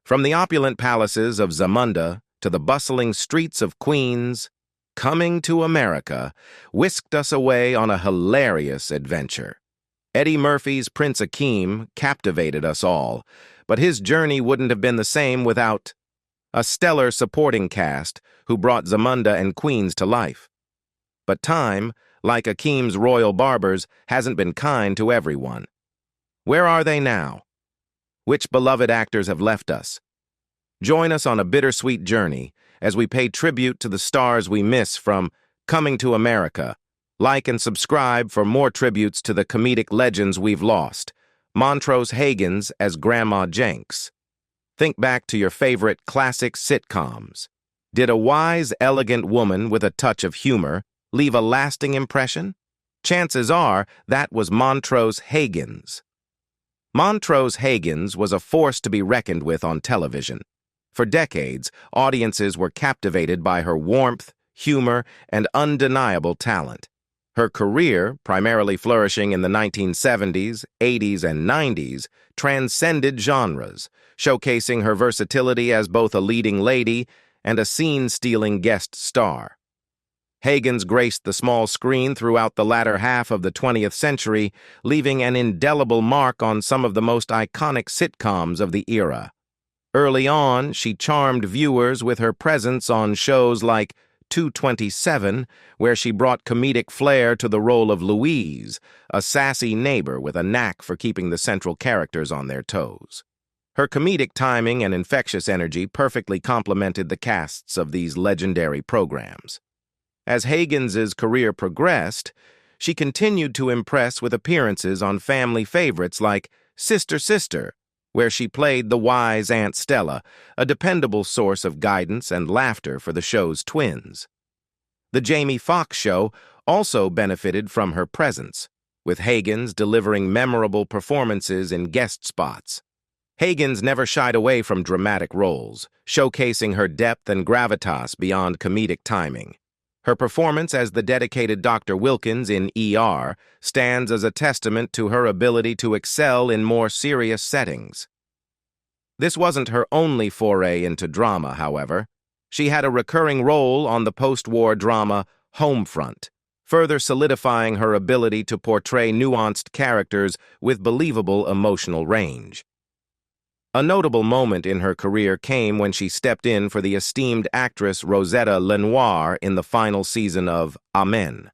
From the opulent palaces of Zamunda to the bustling streets of Queens, Coming to America whisked us away on a hilarious adventure. Eddie Murphy's Prince Akeem captivated us all, but his journey wouldn't have been the same without a stellar supporting cast who brought Zamunda and Queens to life. But time, like Akeem's royal barbers, hasn't been kind to everyone. Where are they now? Which beloved actors have left us? Join us on a bittersweet journey as we pay tribute to the stars we miss from Coming to America. Like and subscribe for more tributes to the comedic legends we've lost. Montrose Hagin as Grandma Jenks. Think back to your favorite classic sitcoms. Did a wise, elegant woman with a touch of humor leave a lasting impression? Chances are that was Montrose Hagin. Montrose Hagin was a force to be reckoned with on television. For decades, audiences were captivated by her warmth, humor, and undeniable talent. Her career, primarily flourishing in the 1970s, 80s, and 90s, transcended genres, showcasing her versatility as both a leading lady and a scene-stealing guest star. Hagin graced the small screen throughout the latter half of the 20th century, leaving an indelible mark on some of the most iconic sitcoms of the era. Early on, she charmed viewers with her presence on shows like 227, where she brought comedic flair to the role of Louise, a sassy neighbor with a knack for keeping the central characters on their toes. Her comedic timing and infectious energy perfectly complemented the casts of these legendary programs. As Hagin's career progressed, she continued to impress with appearances on family favorites like Sister Sister, where she played the wise Aunt Stella, a dependable source of guidance and laughter for the show's twins. The Jamie Foxx Show also benefited from her presence, with Hagin delivering memorable performances in guest spots. Hagin never shied away from dramatic roles, showcasing her depth and gravitas beyond comedic timing. Her performance as the dedicated Dr. Wilkins in ER stands as a testament to her ability to excel in more serious settings. This wasn't her only foray into drama, however. She had a recurring role on the post-war drama Homefront, further solidifying her ability to portray nuanced characters with believable emotional range. A notable moment in her career came when she stepped in for the esteemed actress Rosetta Lenoir in the final season of Ameche.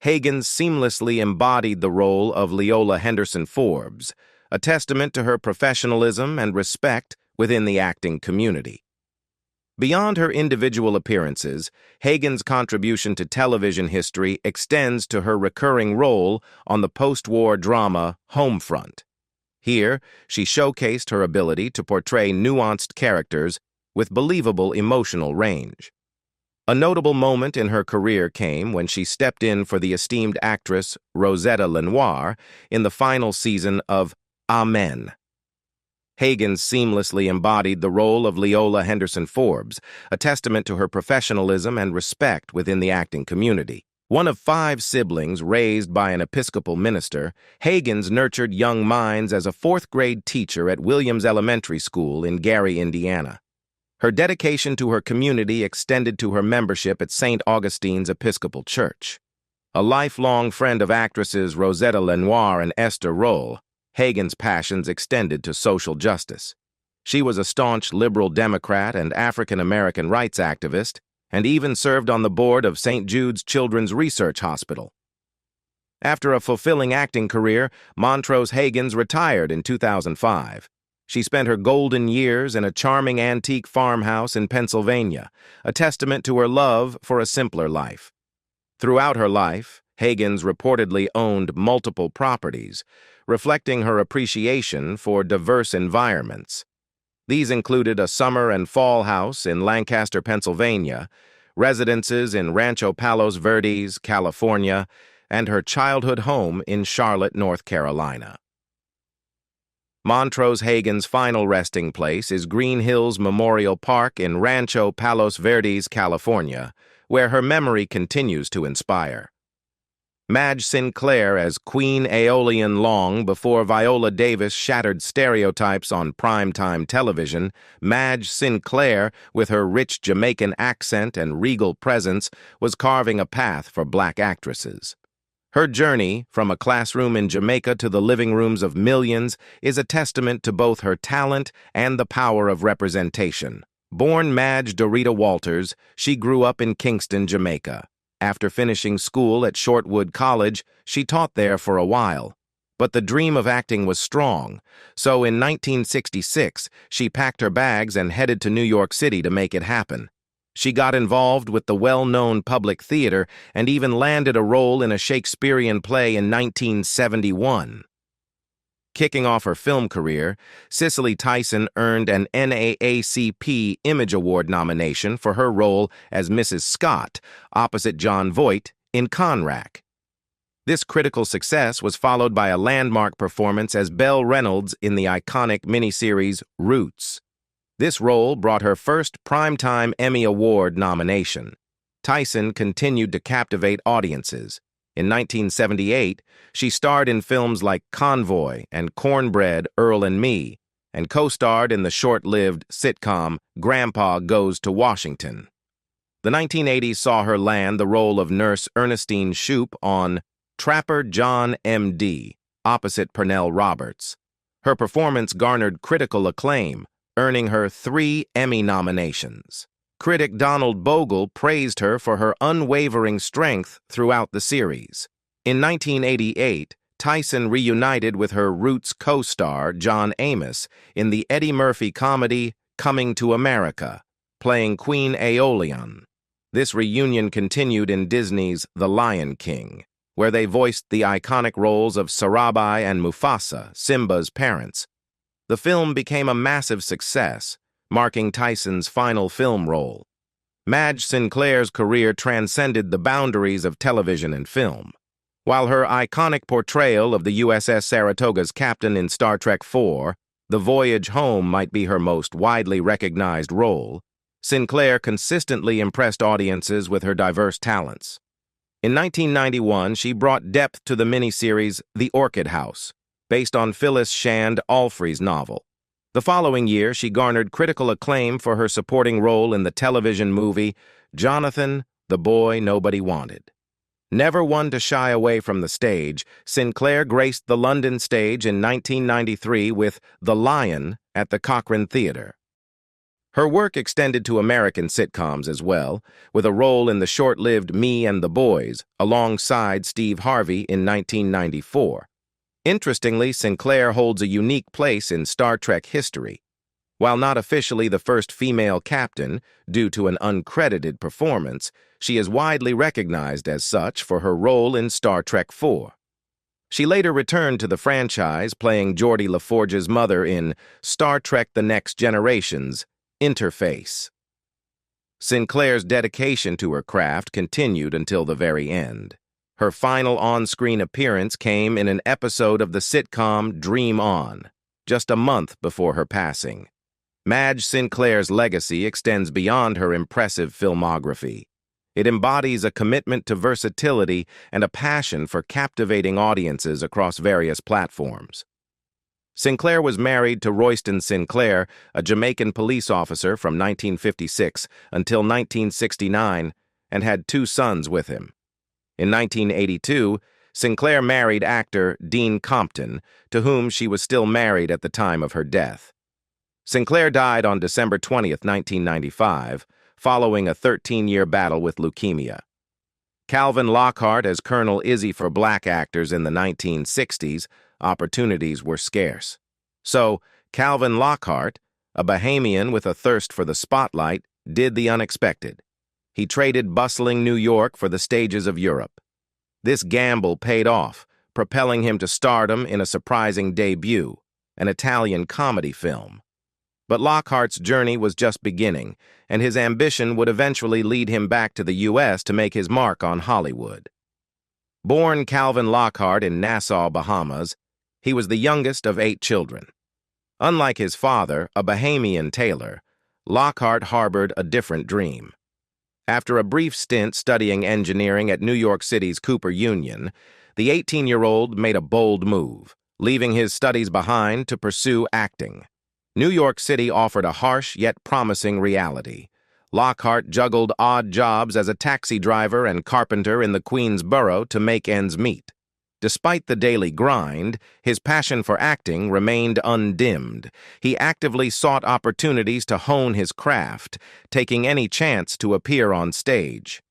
Hagin seamlessly embodied the role of Leola Henderson Forbes, a testament to her professionalism and respect within the acting community. Beyond her individual appearances, Hagin's contribution to television history extends to her recurring role on the post-war drama Homefront. Here, she showcased her ability to portray nuanced characters with believable emotional range. A notable moment in her career came when she stepped in for the esteemed actress Rosetta Lenoir in the final season of Ameche. Hagin seamlessly embodied the role of Leola Henderson Forbes, a testament to her professionalism and respect within the acting community. One of 5 siblings raised by an Episcopal minister, Hagin nurtured young minds as a 4th-grade teacher at Williams Elementary School in Gary, Indiana. Her dedication to her community extended to her membership at St. Augustine's Episcopal Church. A lifelong friend of actresses Rosetta Lenoir and Esther Rolle, Hagin's passions extended to social justice. She was a staunch liberal Democrat and African-American rights activist, and even served on the board of St. Jude's Children's Research Hospital. After a fulfilling acting career, Montrose Hagin retired in 2005. She spent her golden years in a charming antique farmhouse in Pennsylvania, a testament to her love for a simpler life. Throughout her life, Hagin reportedly owned multiple properties, reflecting her appreciation for diverse environments. These included a summer and fall house in Lancaster, Pennsylvania, residences in Rancho Palos Verdes, California, and her childhood home in Charlotte, North Carolina. Montrose Hagin's final resting place is Green Hills Memorial Park in Rancho Palos Verdes, California, where her memory continues to inspire. Madge Sinclair as Queen Aeolian long before Viola Davis shattered stereotypes on primetime television. Madge Sinclair, with her rich Jamaican accent and regal presence, was carving a path for black actresses. Her journey, from a classroom in Jamaica to the living rooms of millions, is a testament to both her talent and the power of representation. Born Madge Dorita Walters, she grew up in Kingston, Jamaica. After finishing school at Shortwood College, she taught there for a while. But the dream of acting was strong, so in 1966, she packed her bags and headed to New York City to make it happen. She got involved with the well-known public theater and even landed a role in a Shakespearean play in 1971. Kicking off her film career, Cicely Tyson earned an NAACP Image Award nomination for her role as Mrs. Scott, opposite John Voight, in Conrack. This critical success was followed by a landmark performance as Belle Reynolds in the iconic miniseries Roots. This role brought her first Primetime Emmy Award nomination. Tyson continued to captivate audiences. In 1978, she starred in films like Convoy and Cornbread, Earl and Me, and co-starred in the short-lived sitcom Grandpa Goes to Washington. The 1980s saw her land the role of Nurse Ernestine Shoup on Trapper John M.D., opposite Pernell Roberts. Her performance garnered critical acclaim, earning her 3 Emmy nominations. Critic Donald Bogle praised her for her unwavering strength throughout the series. In 1988, Tyson reunited with her Roots co-star John Amos in the Eddie Murphy comedy Coming to America, playing Queen Aeolian. This reunion continued in Disney's The Lion King, where they voiced the iconic roles of Sarabai and Mufasa, Simba's parents. The film became a massive success, marking Tyson's final film role. Madge Sinclair's career transcended the boundaries of television and film. While her iconic portrayal of the USS Saratoga's captain in Star Trek IV, The Voyage Home, might be her most widely recognized role, Sinclair consistently impressed audiences with her diverse talents. In 1991, she brought depth to the miniseries The Orchid House, based on Phyllis Shand Alfrey's novel. The following year, she garnered critical acclaim for her supporting role in the television movie Jonathan, the Boy Nobody Wanted. Never one to shy away from the stage, Sinclair graced the London stage in 1993 with The Lion at the Cochrane Theatre. Her work extended to American sitcoms as well, with a role in the short-lived Me and the Boys, alongside Steve Harvey in 1994. Interestingly, Sinclair holds a unique place in Star Trek history. While not officially the first female captain, due to an uncredited performance, she is widely recognized as such for her role in Star Trek IV. She later returned to the franchise, playing Geordi LaForge's mother in Star Trek The Next Generation's Interface. Sinclair's dedication to her craft continued until the very end. Her final on-screen appearance came in an episode of the sitcom Dream On, just a month before her passing. Madge Sinclair's legacy extends beyond her impressive filmography. It embodies a commitment to versatility and a passion for captivating audiences across various platforms. Sinclair was married to Royston Sinclair, a Jamaican police officer from 1956 until 1969, and had 2 sons with him. In 1982, Sinclair married actor Dean Compton, to whom she was still married at the time of her death. Sinclair died on December 20, 1995, following a 13-year battle with leukemia. Calvin Lockhart as Colonel Izzy. For black actors in the 1960s, opportunities were scarce. So, Calvin Lockhart, a Bahamian with a thirst for the spotlight, did the unexpected. He traded bustling New York for the stages of Europe. This gamble paid off, propelling him to stardom in a surprising debut, an Italian comedy film. But Lockhart's journey was just beginning, and his ambition would eventually lead him back to the U.S. to make his mark on Hollywood. Born Calvin Lockhart in Nassau, Bahamas, he was the youngest of 8 children. Unlike his father, a Bahamian tailor, Lockhart harbored a different dream. After a brief stint studying engineering at New York City's Cooper Union, the 18-year-old made a bold move, leaving his studies behind to pursue acting. New York City offered a harsh yet promising reality. Lockhart juggled odd jobs as a taxi driver and carpenter in the Queens borough to make ends meet. Despite the daily grind, his passion for acting remained undimmed. He actively sought opportunities to hone his craft, taking any chance to appear on stage.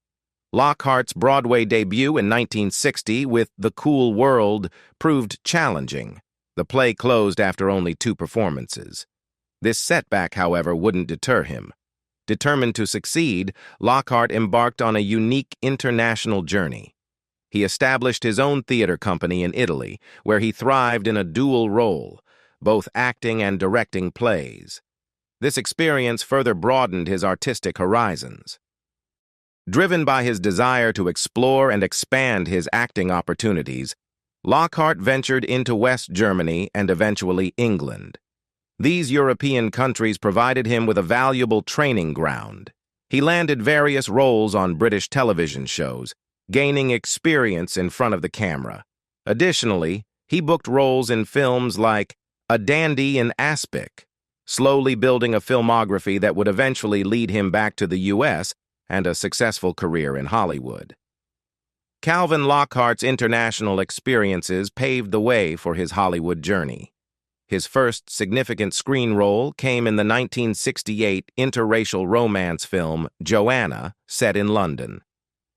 Lockhart's Broadway debut in 1960 with The Cool World proved challenging. The play closed after only 2 performances. This setback, however, wouldn't deter him. Determined to succeed, Lockhart embarked on a unique international journey. He established his own theater company in Italy, where he thrived in a dual role, both acting and directing plays. This experience further broadened his artistic horizons. Driven by his desire to explore and expand his acting opportunities, Lockhart ventured into West Germany and eventually England. These European countries provided him with a valuable training ground. He landed various roles on British television shows, gaining experience in front of the camera. Additionally, he booked roles in films like A Dandy in Aspic, slowly building a filmography that would eventually lead him back to the U.S. and a successful career in Hollywood. Calvin Lockhart's international experiences paved the way for his Hollywood journey. His first significant screen role came in the 1968 interracial romance film Joanna, set in London.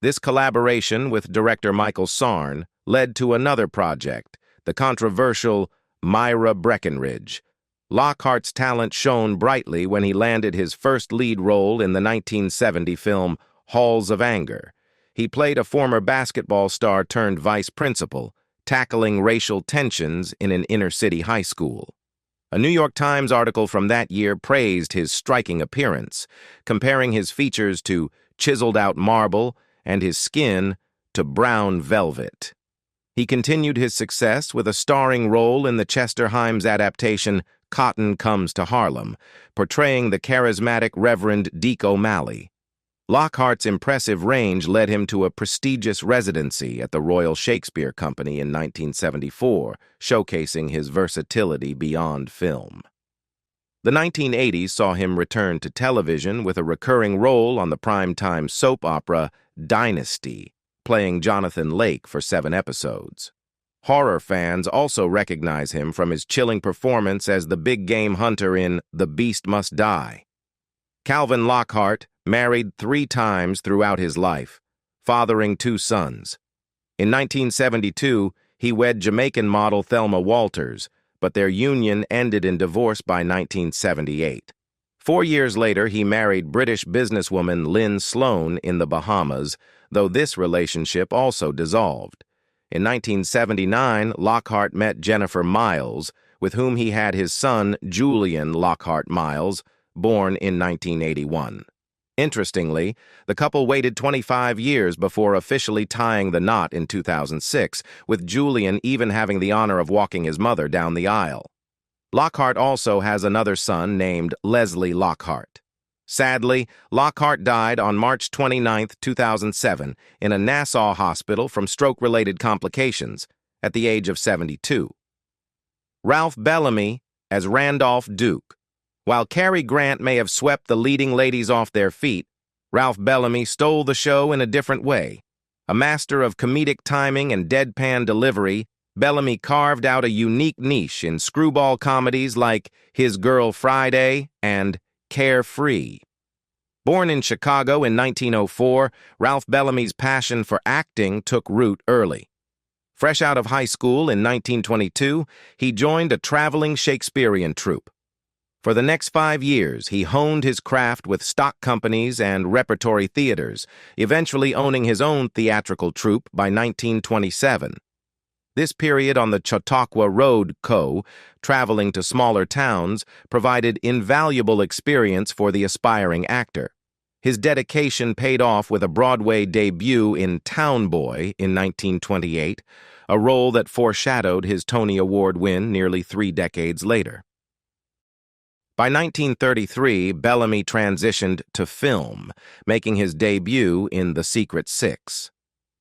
This collaboration with director Michael Sarn led to another project, the controversial Myra Breckinridge. Lockhart's talent shone brightly when he landed his first lead role in the 1970 film Halls of Anger. He played a former basketball star turned vice principal, tackling racial tensions in an inner-city high school. A New York Times article from that year praised his striking appearance, comparing his features to chiseled-out marble and his skin to brown velvet. He continued his success with a starring role in the Chester Himes adaptation Cotton Comes to Harlem, portraying the charismatic Reverend Deke O'Malley. Lockhart's impressive range led him to a prestigious residency at the Royal Shakespeare Company in 1974, showcasing his versatility beyond film. The 1980s saw him return to television with a recurring role on the primetime soap opera Dynasty, playing Jonathan Lake for 7 episodes. Horror fans also recognize him from his chilling performance as the big game hunter in The Beast Must Die. Calvin Lockhart married 3 times throughout his life, fathering 2 sons. In 1972, he wed Jamaican model Thelma Walters, but their union ended in divorce by 1978. 4 years later, he married British businesswoman Lynn Sloan in the Bahamas, though this relationship also dissolved. In 1979, Lockhart met Jennifer Miles, with whom he had his son Julian Lockhart Miles, born in 1981. Interestingly, the couple waited 25 years before officially tying the knot in 2006, with Julian even having the honor of walking his mother down the aisle. Lockhart also has another son named Leslie Lockhart. Sadly, Lockhart died on March 29, 2007, in a Nassau hospital from stroke-related complications at the age of 72. Ralph Bellamy as Randolph Duke. While Cary Grant may have swept the leading ladies off their feet, Ralph Bellamy stole the show in a different way. A master of comedic timing and deadpan delivery, Bellamy carved out a unique niche in screwball comedies like His Girl Friday and Carefree. Born in Chicago in 1904, Ralph Bellamy's passion for acting took root early. Fresh out of high school in 1922, he joined a traveling Shakespearean troupe. For the next 5 years, he honed his craft with stock companies and repertory theaters, eventually owning his own theatrical troupe by 1927. This period on the Chautauqua Road Co., traveling to smaller towns, provided invaluable experience for the aspiring actor. His dedication paid off with a Broadway debut in Town Boy in 1928, a role that foreshadowed his Tony Award win nearly 3 decades later. By 1933, Bellamy transitioned to film, making his debut in The Secret Six.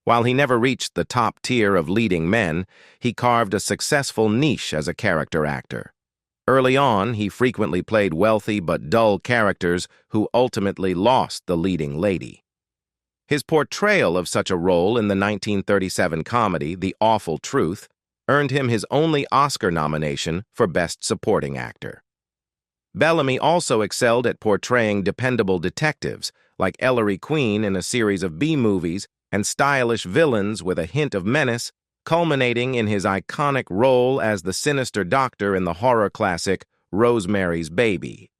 While he never reached the top tier of leading men, he carved a successful niche as a character actor. Early on, he frequently played wealthy but dull characters who ultimately lost the leading lady. His portrayal of such a role in the 1937 comedy The Awful Truth earned him his only Oscar nomination for Best Supporting Actor. Bellamy also excelled at portraying dependable detectives, like Ellery Queen in a series of B-movies, and stylish villains with a hint of menace, culminating in his iconic role as the sinister doctor in the horror classic Rosemary's Baby.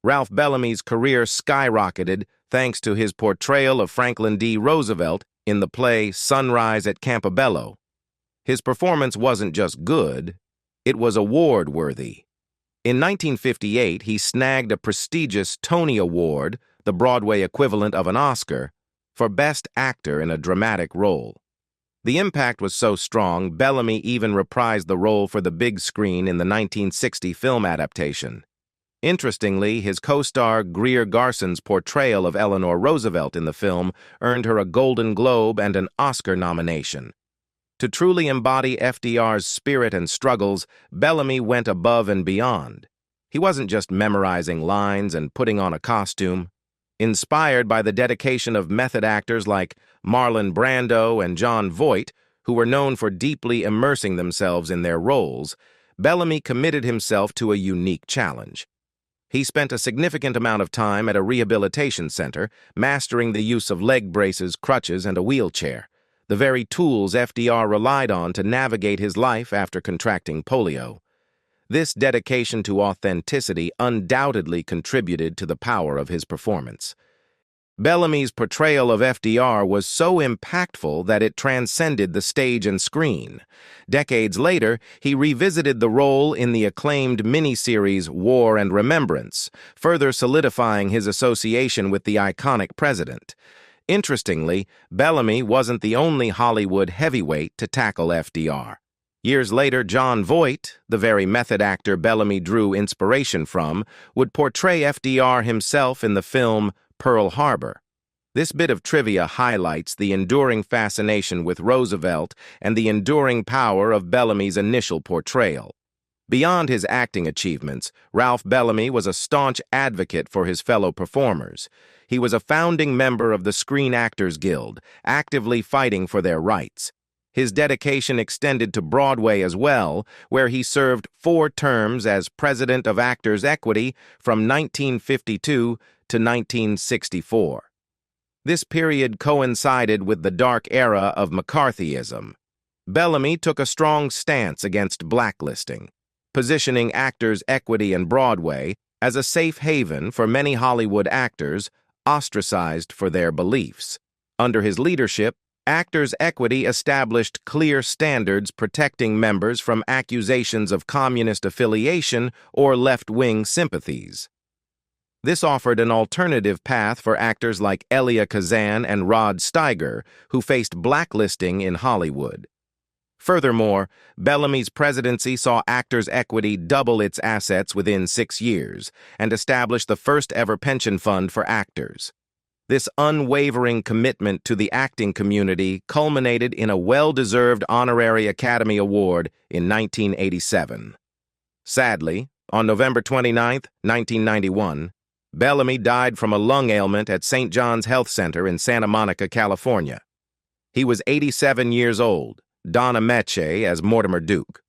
Ralph Bellamy's career skyrocketed thanks to his portrayal of Franklin D. Roosevelt in the play Sunrise at Campobello. His performance wasn't just good, it was award-worthy. In 1958, he snagged a prestigious Tony Award, the Broadway equivalent of an Oscar, for Best Actor in a Dramatic Role. The impact was so strong, Bellamy even reprised the role for the big screen in the 1960 film adaptation. Interestingly, his co-star Greer Garson's portrayal of Eleanor Roosevelt in the film earned her a Golden Globe and an Oscar nomination. To truly embody FDR's spirit and struggles, Bellamy went above and beyond. He wasn't just memorizing lines and putting on a costume. Inspired by the dedication of method actors like Marlon Brando and Jon Voight, who were known for deeply immersing themselves in their roles, Bellamy committed himself to a unique challenge. He spent a significant amount of time at a rehabilitation center, mastering the use of leg braces, crutches, and a wheelchair, the very tools FDR relied on to navigate his life after contracting polio. This dedication to authenticity undoubtedly contributed to the power of his performance. Bellamy's portrayal of FDR was so impactful that it transcended the stage and screen. Decades later, he revisited the role in the acclaimed miniseries War and Remembrance, further solidifying his association with the iconic president. Interestingly, Bellamy wasn't the only Hollywood heavyweight to tackle FDR. Years later, Jon Voight, the very method actor Bellamy drew inspiration from, would portray FDR himself in the film Pearl Harbor. This bit of trivia highlights the enduring fascination with Roosevelt and the enduring power of Bellamy's initial portrayal. Beyond his acting achievements, Ralph Bellamy was a staunch advocate for his fellow performers. He was a founding member of the Screen Actors Guild, actively fighting for their rights. His dedication extended to Broadway as well, where he served 4 terms as president of Actors Equity from 1952 to 1964. This period coincided with the dark era of McCarthyism. Bellamy took a strong stance against blacklisting, positioning Actors Equity and Broadway as a safe haven for many Hollywood actors ostracized for their beliefs. Under his leadership, Actors Equity established clear standards protecting members from accusations of communist affiliation or left-wing sympathies. This offered an alternative path for actors like Elia Kazan and Rod Steiger, who faced blacklisting in Hollywood. Furthermore, Bellamy's presidency saw Actors Equity double its assets within 6 years and establish the first-ever pension fund for actors. This unwavering commitment to the acting community culminated in a well-deserved honorary Academy Award in 1987. Sadly, on November 29, 1991, Bellamy died from a lung ailment at St. John's Health Center in Santa Monica, California. He was 87 years old, Don Ameche as Mortimer Duke.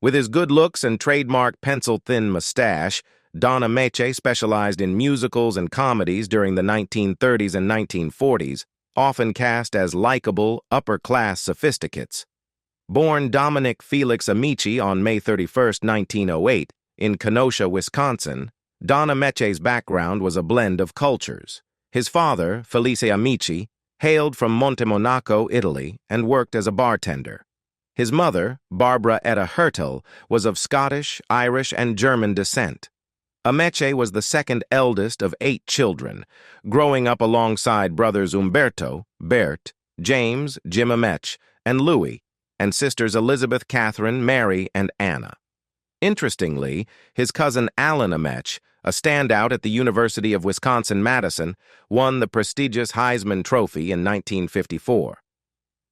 With his good looks and trademark pencil-thin mustache, Don Ameche specialized in musicals and comedies during the 1930s and 1940s, often cast as likable, upper-class sophisticates. Born Dominic Felix Ameche on May 31, 1908, in Kenosha, Wisconsin, Don Ameche's background was a blend of cultures. His father, Felice Ameche, hailed from Montemonaco, Italy, and worked as a bartender. His mother, Barbara Etta Hertel, was of Scottish, Irish, and German descent. Ameche was the second eldest of 8 children, growing up alongside brothers Umberto, Bert, James, Jim Ameche, and Louis, and sisters Elizabeth, Catherine, Mary, and Anna. Interestingly, his cousin Alan Ameche, a standout at the University of Wisconsin-Madison, won the prestigious Heisman Trophy in 1954.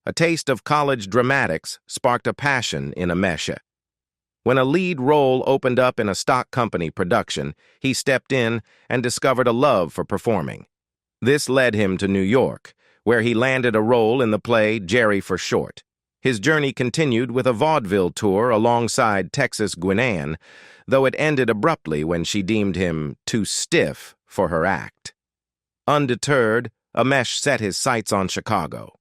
A taste of college dramatics sparked a passion in Ameche. When a lead role opened up in a stock company production, he stepped in and discovered a love for performing. This led him to New York, where he landed a role in the play Jerry for Short. His journey continued with a vaudeville tour alongside Texas Gwinnett, though it ended abruptly when she deemed him too stiff for her act. Undeterred, Ameche set his sights on Chicago.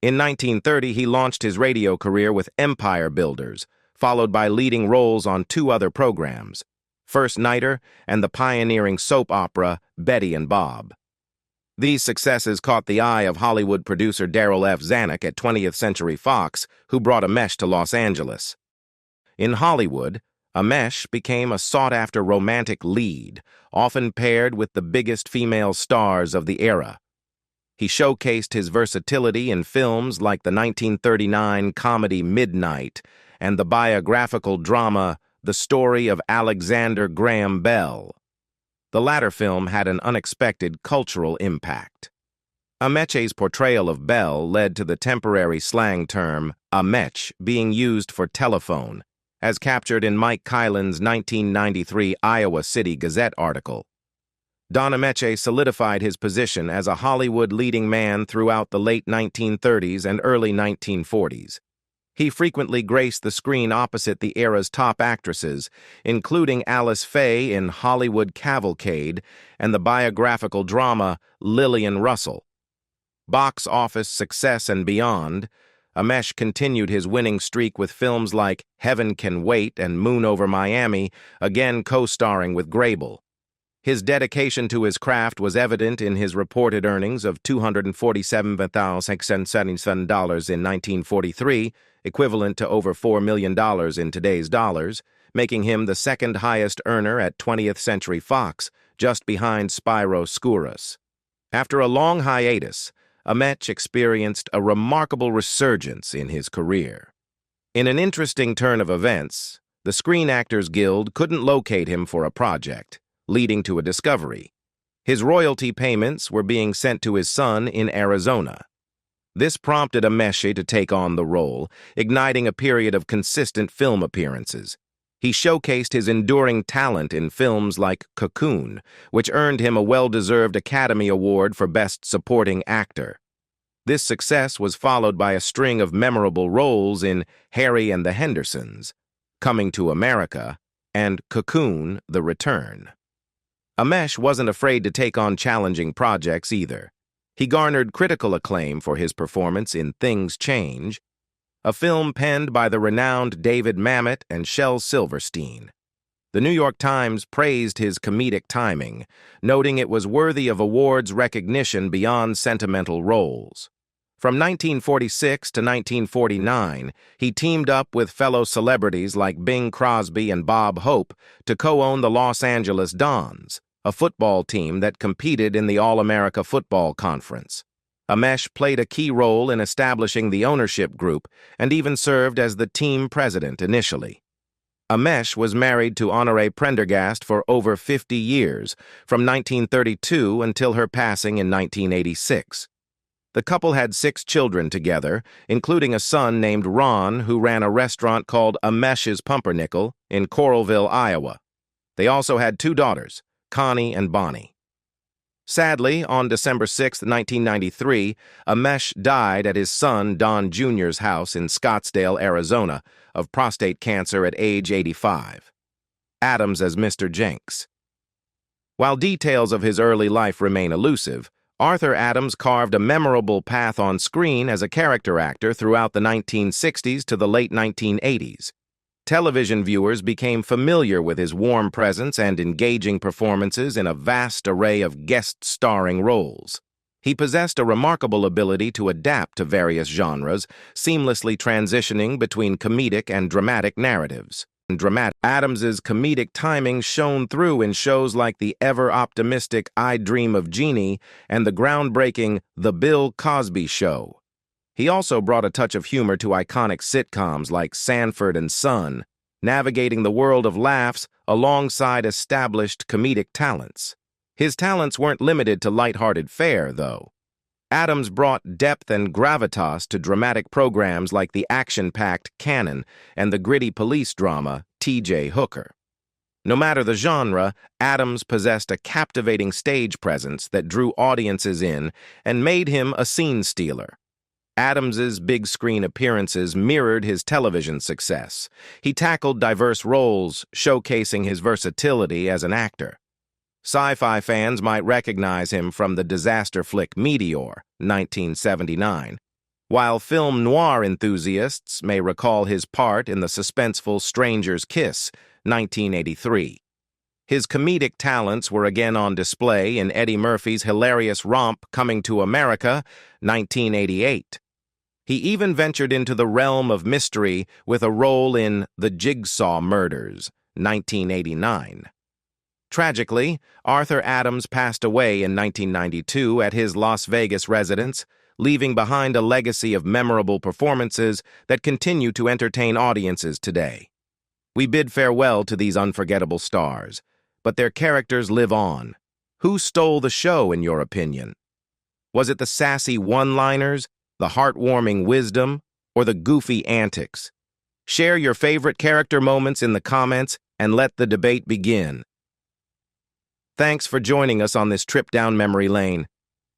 In 1930, he launched his radio career with Empire Builders, followed by leading roles on two other programs, First Nighter and the pioneering soap opera Betty and Bob. These successes caught the eye of Hollywood producer Darryl F. Zanuck at 20th Century Fox, who brought Ameche to Los Angeles. In Hollywood, Ameche became a sought-after romantic lead, often paired with the biggest female stars of the era. He showcased his versatility in films like the 1939 comedy Midnight and the biographical drama The Story of Alexander Graham Bell. The latter film had an unexpected cultural impact. Ameche's portrayal of Bell led to the temporary slang term Ameche being used for telephone, as captured in Mike Kylan's 1993 Iowa City Gazette article. Don Ameche solidified his position as a Hollywood leading man throughout the late 1930s and early 1940s. He frequently graced the screen opposite the era's top actresses, including Alice Faye in Hollywood Cavalcade and the biographical drama Lillian Russell. Box office success and beyond, Ameche continued his winning streak with films like Heaven Can Wait and Moon Over Miami, again co-starring with Grable. His dedication to his craft was evident in his reported earnings of $247,677 in 1943, equivalent to over $4 million in today's dollars, making him the second highest earner at 20th Century Fox, just behind Spyro Skouras. After a long hiatus, Ameche experienced a remarkable resurgence in his career. In an interesting turn of events, the Screen Actors Guild couldn't locate him for a project, leading to a discovery. His royalty payments were being sent to his son in Arizona. This prompted Ameche to take on the role, igniting a period of consistent film appearances. He showcased his enduring talent in films like Cocoon, which earned him a well-deserved Academy Award for Best Supporting Actor. This success was followed by a string of memorable roles in Harry and the Hendersons, Coming to America, and Cocoon: The Return. Ameche wasn't afraid to take on challenging projects either. He garnered critical acclaim for his performance in Things Change, a film penned by the renowned David Mamet and Shel Silverstein. The New York Times praised his comedic timing, noting it was worthy of awards recognition beyond sentimental roles. From 1946 to 1949, he teamed up with fellow celebrities like Bing Crosby and Bob Hope to co-own the Los Angeles Dons, a football team that competed in the All-America Football Conference. Ameche played a key role in establishing the ownership group and even served as the team president initially. Ameche was married to Honorée Prendergast for over 50 years, from 1932 until her passing in 1986. The couple had 6 children together, including a son named Ron who ran a restaurant called Ameche's Pumpernickel in Coralville, Iowa. They also had 2 daughters, Connie and Bonnie. Sadly, on December 6, 1993, Ameche died at his son Don Jr.'s house in Scottsdale, Arizona, of prostate cancer at age 85. Adams as Mr. Jenks. While details of his early life remain elusive, Arthur Adams carved a memorable path on screen as a character actor throughout the 1960s to the late 1980s. Television viewers became familiar with his warm presence and engaging performances in a vast array of guest-starring roles. He possessed a remarkable ability to adapt to various genres, seamlessly transitioning between comedic and dramatic narratives. Adams's comedic timing shone through in shows like the ever-optimistic I Dream of Jeannie and the groundbreaking The Bill Cosby Show. He also brought a touch of humor to iconic sitcoms like Sanford and Son, navigating the world of laughs alongside established comedic talents. His talents weren't limited to light-hearted fare, though. Adams brought depth and gravitas to dramatic programs like the action-packed Cannon and the gritty police drama T.J. Hooker. No matter the genre, Adams possessed a captivating stage presence that drew audiences in and made him a scene stealer. Adams's big-screen appearances mirrored his television success. He tackled diverse roles, showcasing his versatility as an actor. Sci-fi fans might recognize him from the disaster flick Meteor, 1979, while film noir enthusiasts may recall his part in the suspenseful Stranger's Kiss, 1983. His comedic talents were again on display in Eddie Murphy's hilarious romp Coming to America, 1988. He even ventured into the realm of mystery with a role in The Jigsaw Murders, 1989. Tragically, Arthur Adams passed away in 1992 at his Las Vegas residence, leaving behind a legacy of memorable performances that continue to entertain audiences today. We bid farewell to these unforgettable stars, but their characters live on. Who stole the show, in your opinion? Was it the sassy one-liners, the heartwarming wisdom, or the goofy antics? Share your favorite character moments in the comments and let the debate begin. Thanks for joining us on this trip down memory lane.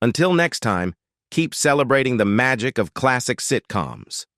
Until next time, keep celebrating the magic of classic sitcoms.